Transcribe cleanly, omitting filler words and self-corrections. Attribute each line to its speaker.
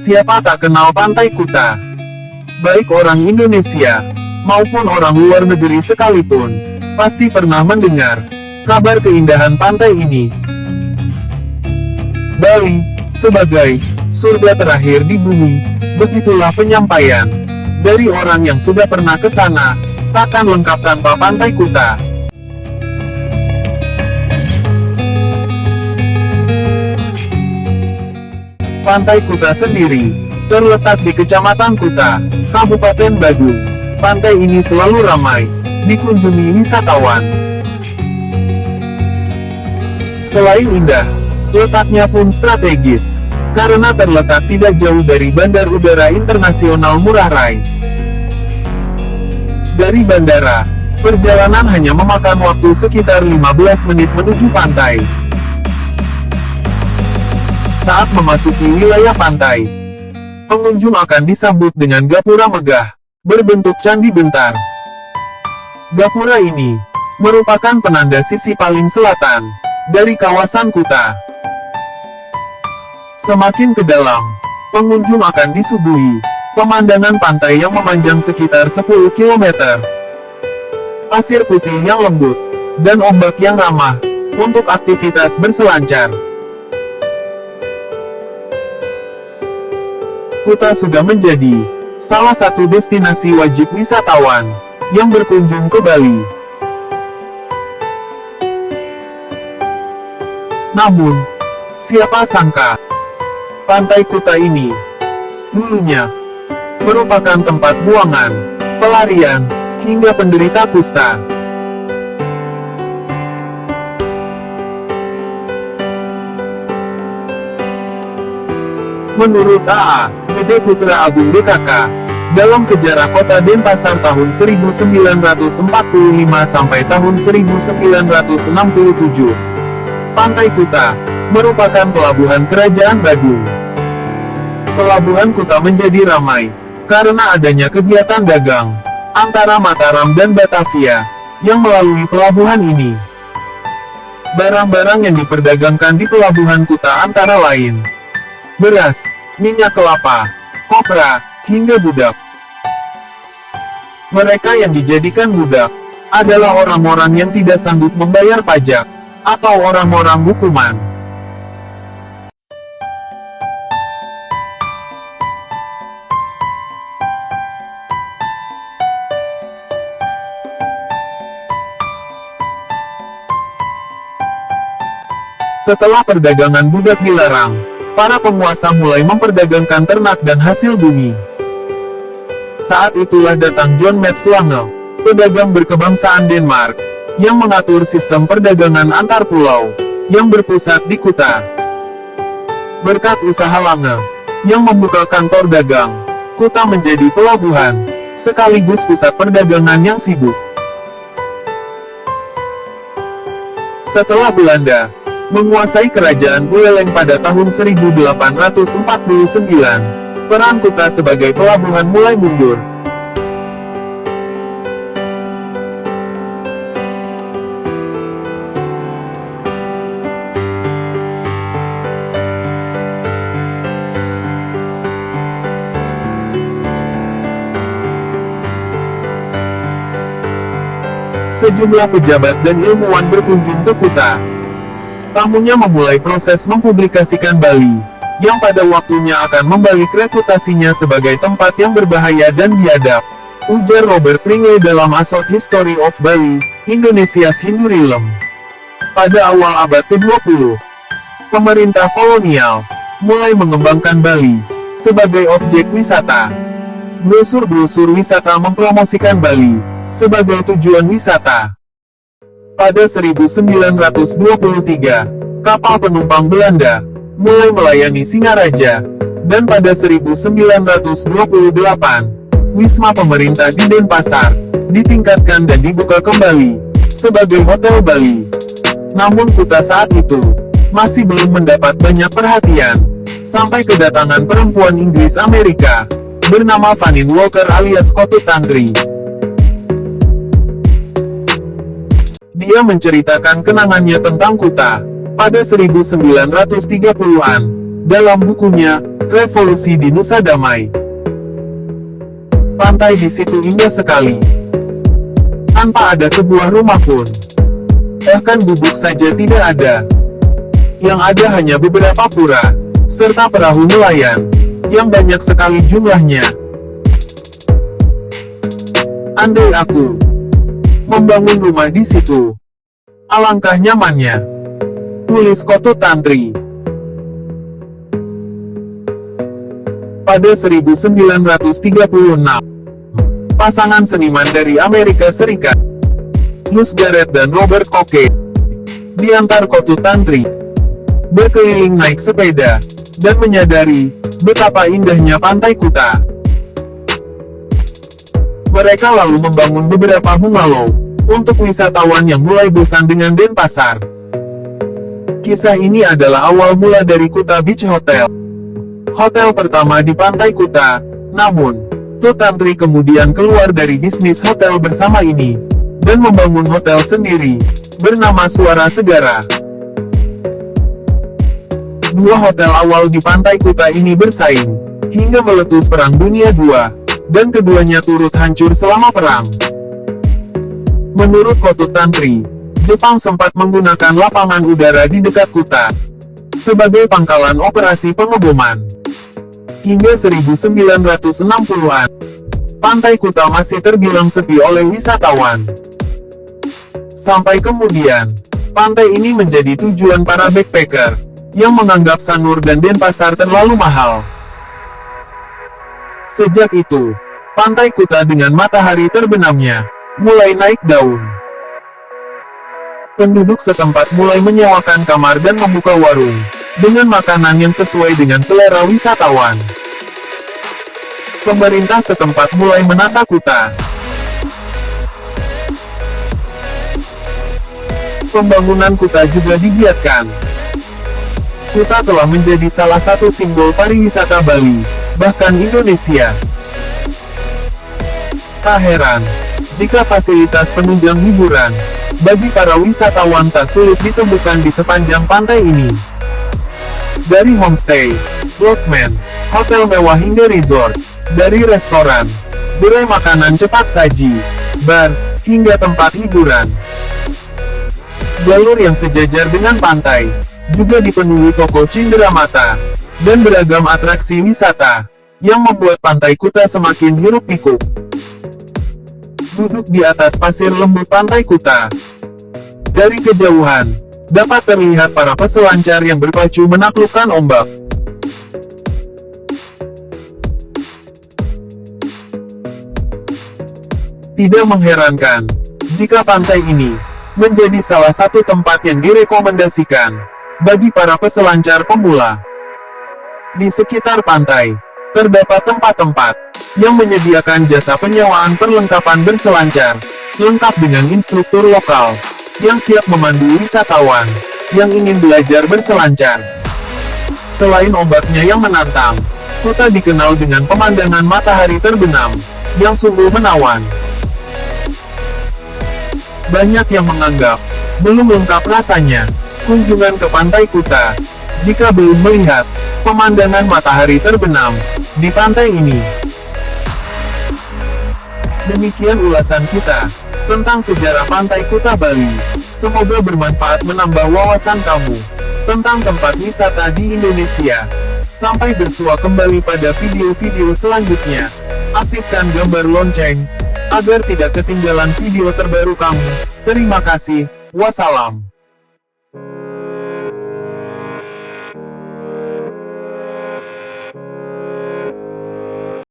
Speaker 1: Siapa tak kenal Pantai Kuta? Baik orang Indonesia, maupun orang luar negeri sekalipun, pasti pernah mendengar kabar keindahan pantai ini. Bali, sebagai surga terakhir di bumi, begitulah penyampaian dari orang yang sudah pernah ke sana, takkan lengkap tanpa Pantai Kuta. Pantai Kuta sendiri terletak di Kecamatan Kuta, Kabupaten Badung. Pantai ini selalu ramai dikunjungi wisatawan. Selain indah, letaknya pun strategis, karena terletak tidak jauh dari Bandar Udara Internasional Ngurah Rai. Dari bandara, perjalanan hanya memakan waktu sekitar 15 menit menuju pantai. Saat memasuki wilayah pantai, pengunjung akan disambut dengan gapura megah, berbentuk candi bentar. Gapura ini merupakan penanda sisi paling selatan dari kawasan Kuta. Semakin ke dalam, pengunjung akan disuguhi pemandangan pantai yang memanjang sekitar 10 km. Pasir putih yang lembut, dan ombak yang ramah untuk aktivitas berselancar. Kuta sudah menjadi salah satu destinasi wajib wisatawan yang berkunjung ke Bali. Namun, siapa sangka, Pantai Kuta ini dulunya merupakan tempat buangan, pelarian, hingga penderita kusta. Menurut A.A. Gede Putra Agung DKK, dalam sejarah kota Denpasar tahun 1945 sampai tahun 1967, Pantai Kuta merupakan pelabuhan Kerajaan Badung. Pelabuhan Kuta menjadi ramai karena adanya kegiatan dagang antara Mataram dan Batavia yang melalui pelabuhan ini. Barang-barang yang diperdagangkan di pelabuhan Kuta antara lain beras, minyak kelapa, kopra, hingga budak. Mereka yang dijadikan budak adalah orang-orang yang tidak sanggup membayar pajak atau orang-orang hukuman. Setelah perdagangan budak dilarang, para penguasa mulai memperdagangkan ternak dan hasil bumi. Saat itulah datang John Max Lange, pedagang berkebangsaan Denmark, yang mengatur sistem perdagangan antar pulau, yang berpusat di Kuta. Berkat usaha Lange, yang membuka kantor dagang, Kuta menjadi pelabuhan, sekaligus pusat perdagangan yang sibuk. Setelah Belanda menguasai kerajaan Buleleng pada tahun 1849, peran Kuta sebagai pelabuhan mulai mundur. Sejumlah pejabat dan ilmuwan berkunjung ke Kuta. Tamunya memulai proses mempublikasikan Bali, yang pada waktunya akan membalik reputasinya sebagai tempat yang berbahaya dan biadab, ujar Robert Pringle dalam A Short History of Bali, Indonesia's Hindu Realm. Pada awal abad ke-20, pemerintah kolonial mulai mengembangkan Bali sebagai objek wisata. Brosur-brosur wisata mempromosikan Bali sebagai tujuan wisata. Pada 1923, kapal penumpang Belanda mulai melayani Singaraja, dan pada 1928, Wisma pemerintah di Denpasar ditingkatkan dan dibuka kembali sebagai Hotel Bali. Namun Kuta saat itu masih belum mendapat banyak perhatian, sampai kedatangan perempuan Inggris Amerika bernama Fanny Walker alias Kotu Tantri. Dia menceritakan kenangannya tentang Kuta pada 1930-an dalam bukunya Revolusi di Nusa Damai. Pantai di situ indah sekali. Tanpa ada sebuah rumah pun. Bahkan gubuk saja tidak ada. Yang ada hanya beberapa pura, serta perahu nelayan, yang banyak sekali jumlahnya. Andai aku membangun rumah di situ, alangkah nyamannya. Tulis Kotut Tantri. Pada 1936, pasangan seniman dari Amerika Serikat, Luz Garrett dan Robert Koke, diantar Kotut Tantri, berkeliling naik sepeda, dan menyadari betapa indahnya Pantai Kuta. Mereka lalu membangun beberapa bungalow untuk wisatawan yang mulai bosan dengan Denpasar. Kisah ini adalah awal mula dari Kuta Beach Hotel, hotel pertama di Pantai Kuta. Namun, Tut Tantri kemudian keluar dari bisnis hotel bersama ini, dan membangun hotel sendiri, bernama Suara Segara. Dua hotel awal di Pantai Kuta ini bersaing, hingga meletus Perang Dunia II, dan keduanya turut hancur selama perang. Menurut Kotut Tantri, Jepang sempat menggunakan lapangan udara di dekat Kuta sebagai pangkalan operasi pengeboman. Hingga 1960-an, Pantai Kuta masih terbilang sepi oleh wisatawan. Sampai kemudian, pantai ini menjadi tujuan para backpacker, yang menganggap Sanur dan Denpasar terlalu mahal. Sejak itu, Pantai Kuta dengan matahari terbenamnya, mulai naik daun. Penduduk setempat mulai menyewakan kamar dan membuka warung, dengan makanan yang sesuai dengan selera wisatawan. Pemerintah setempat mulai menata Kuta. Pembangunan Kuta juga digiatkan. Kuta telah menjadi salah satu simbol pariwisata Bali, bahkan Indonesia. Tak heran, jika fasilitas penunjang hiburan bagi para wisatawan tak sulit ditemukan di sepanjang pantai ini. Dari homestay, lodgement, hotel mewah hingga resort, dari restoran, gerai makanan cepat saji, bar, hingga tempat hiburan. Jalur yang sejajar dengan pantai juga dipenuhi toko cenderamata dan beragam atraksi wisata yang membuat Pantai Kuta semakin hiruk-pikuk. Duduk di atas pasir lembut Pantai Kuta, dari kejauhan dapat terlihat para peselancar yang berpacu menaklukkan ombak. Tidak mengherankan jika pantai ini menjadi salah satu tempat yang direkomendasikan bagi para peselancar pemula. Di sekitar pantai, terdapat tempat-tempat yang menyediakan jasa penyewaan perlengkapan berselancar, lengkap dengan instruktur lokal, yang siap memandu wisatawan yang ingin belajar berselancar. Selain ombaknya yang menantang, Kuta dikenal dengan pemandangan matahari terbenam, yang sungguh menawan. Banyak yang menganggap, belum lengkap rasanya, kunjungan ke Pantai Kuta, jika belum melihat pemandangan matahari terbenam di pantai ini. Demikian ulasan kita tentang sejarah Pantai Kuta Bali. Semoga bermanfaat menambah wawasan kamu tentang tempat wisata di Indonesia. Sampai bersua kembali pada video-video selanjutnya. Aktifkan gambar lonceng agar tidak ketinggalan video terbaru kami. Terima kasih. Wassalam.